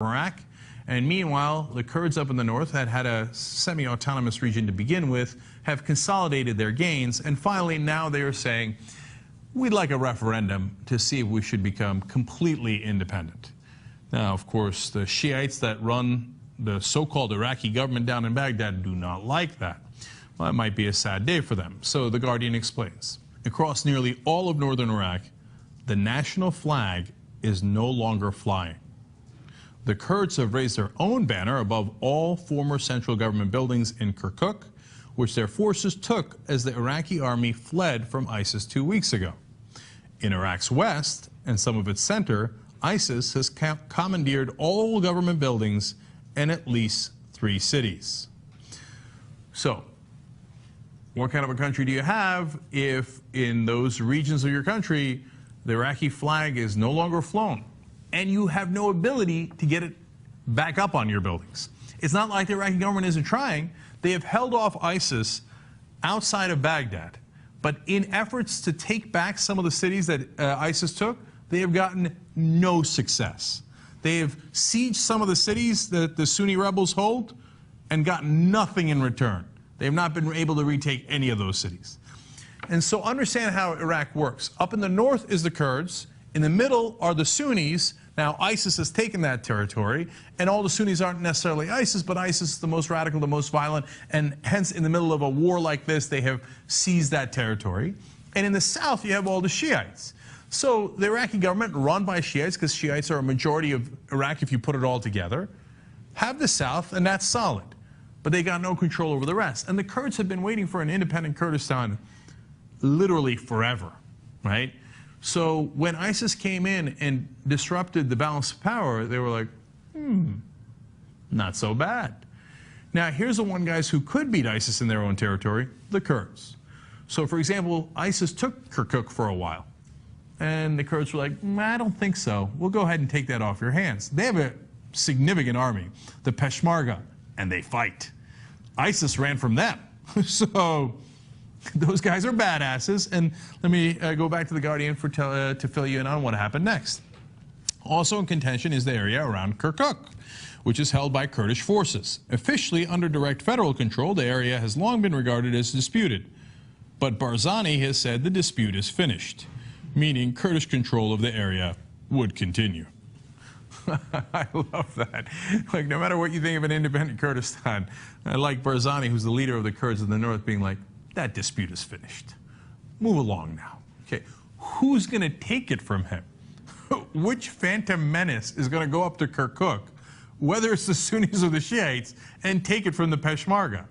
Iraq. And meanwhile, the Kurds up in the north that had a semi-autonomous region to begin with have consolidated their gains. And finally, now they are saying, we'd like a referendum to see if we should become completely independent. Now, of course, the Shiites that run the so-called Iraqi government down in Baghdad do not like that. Well, it might be a sad day for them. So The Guardian explains, across nearly all of northern Iraq, the national flag is no longer flying. The Kurds have raised their own banner above all former central government buildings in Kirkuk, which their forces took as the Iraqi army fled from ISIS 2 weeks ago. In Iraq's west and some of its center, ISIS has commandeered all government buildings and at least 3 cities. So, what kind of a country do you have if in those regions of your country the Iraqi flag is no longer flown and you have no ability to get it back up on your buildings? It's not like the Iraqi government isn't trying. They have held off ISIS outside of Baghdad. But in efforts to take back some of the cities that ISIS took, they have gotten no success. They have sieged some of the cities that the Sunni rebels hold and gotten nothing in return. They have not been able to retake any of those cities. And so understand how Iraq works. Up in the north is the Kurds. In the middle are the Sunnis. Now, ISIS has taken that territory, and all the Sunnis aren't necessarily ISIS, but ISIS is the most radical, the most violent, and hence in the middle of a war like this, they have seized that territory. And in the south, you have all the Shiites. So the Iraqi government, run by Shiites, because Shiites are a majority of Iraq if you put it all together, have the south, and that's solid. But they got no control over the rest. And the Kurds have been waiting for an independent Kurdistan literally forever, right? So when ISIS came in and disrupted the balance of power, they were like, not so bad. Now, here's the one guys who could beat ISIS in their own territory, the Kurds. So, for example, ISIS took Kirkuk for a while. And the Kurds were like, I don't think so. We'll go ahead and take that off your hands. They have a significant army, the Peshmerga, and they fight. ISIS ran from them. So those guys are badasses. And let me go back to The Guardian to fill you in on what happened next. Also in contention is the area around Kirkuk, which is held by Kurdish forces. Officially under direct federal control, the area has long been regarded as disputed. But Barzani has said the dispute is finished, meaning Kurdish control of the area would continue. I love that. Like, no matter what you think of an independent Kurdistan, I like Barzani, who's the leader of the Kurds in the north, being like, that dispute is finished. Move along now. Okay, who's going to take it from him? Which phantom menace is going to go up to Kirkuk, whether it's the Sunnis or the Shiites, and take it from the Peshmerga?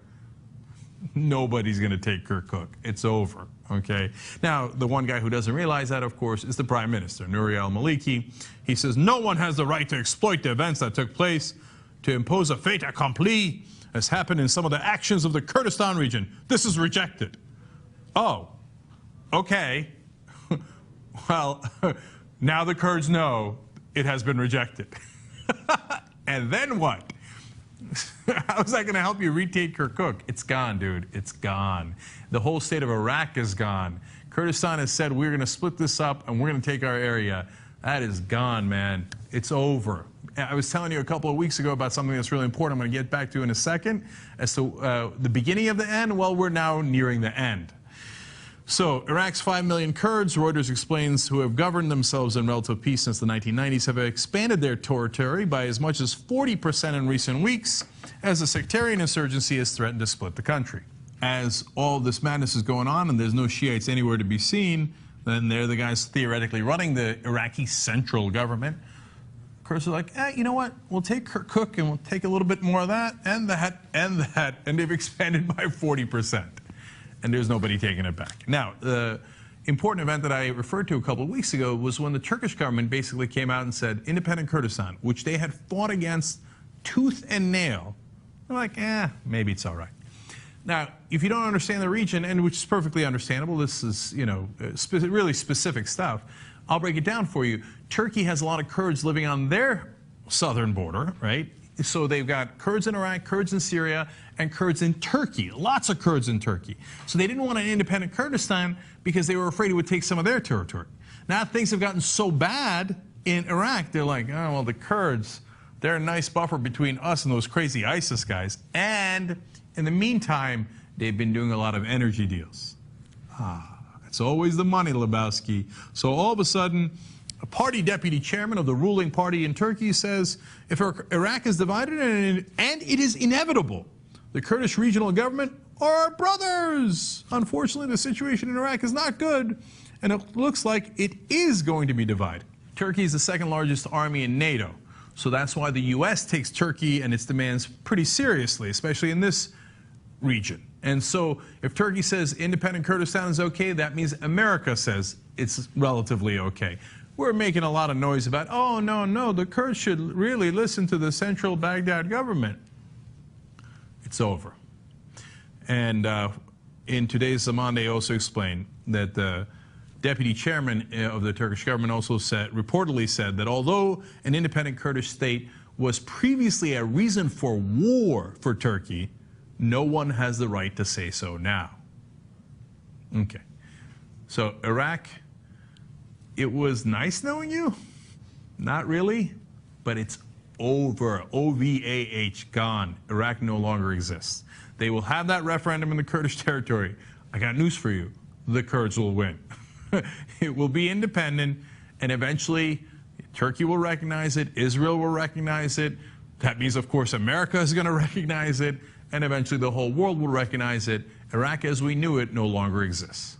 Nobody's going to take Kirkuk. It's over. Okay. Now, the one guy who doesn't realize that, of course, is the Prime Minister, Nouri al-Maliki. He says no one has the right to exploit the events that took place to impose a fait accompli, as happened in some of the actions of the Kurdistan region. This is rejected. Oh, okay. Well, now the Kurds know it has been rejected. And then what? How is that going to help you retake Kirkuk? It's gone, dude. It's gone. The whole state of Iraq is gone. Kurdistan has said, we're going to split this up and we're going to take our area. That is gone, man. It's over. I was telling you a couple of weeks ago about something that's really important. I'm going to get back to in a second. As to the beginning of the end, well, we're now nearing the end. So, Iraq's 5 million Kurds, Reuters explains, who have governed themselves in relative peace since the 1990s, have expanded their territory by as much as 40% in recent weeks, as the sectarian insurgency has threatened to split the country. As all this madness is going on and there's no Shiites anywhere to be seen, then they're the guys theoretically running the Iraqi central government. Kurds are like, you know what? We'll take Kirkuk and we'll take a little bit more of that and that and that. And they've expanded by 40%. And there's nobody taking it back. Now, the important event that I referred to a couple of weeks ago was when the Turkish government basically came out and said, independent Kurdistan, which they had fought against tooth and nail. They're like, maybe it's all right. Now, if you don't understand the region, and which is perfectly understandable, this is, you know, really specific stuff, I'll break it down for you. Turkey has a lot of Kurds living on their southern border, right? So they've got Kurds in Iraq, Kurds in Syria, and Kurds in Turkey. Lots of Kurds in Turkey. So they didn't want an independent Kurdistan because they were afraid it would take some of their territory. Now things have gotten so bad in Iraq, they're like, oh, well, the Kurds, They're a nice buffer between us and those crazy ISIS guys. And in the meantime, they've been doing a lot of energy deals. It's always the money, Lebowski. So all of a sudden, a party deputy chairman of the ruling party in Turkey says, if Iraq is divided and it is inevitable, the Kurdish regional government are our brothers. Unfortunately, the situation in Iraq is not good, and it looks like it is going to be divided. Turkey is the second largest army in NATO, so that's why the U.S. takes Turkey and its demands pretty seriously, especially in this region. And so if Turkey says independent Kurdistan is okay, that means America says it's relatively okay. We're making a lot of noise about, oh, no, the Kurds should really listen to the central Baghdad government. It's over. And in today's Zaman, they also explained that the deputy chairman of the Turkish government also reportedly said that although an independent Kurdish state was previously a reason for war for Turkey, no one has the right to say so now. Okay. So Iraq, it was nice knowing you? Not really, but it's over. OVAH, gone. Iraq no longer exists. They will have that referendum in the Kurdish territory. I got news for you. The Kurds will win. It will be independent, and eventually Turkey will recognize it, Israel will recognize it. That means, of course, America is going to recognize it, and eventually the whole world will recognize it. Iraq as we knew it no longer exists.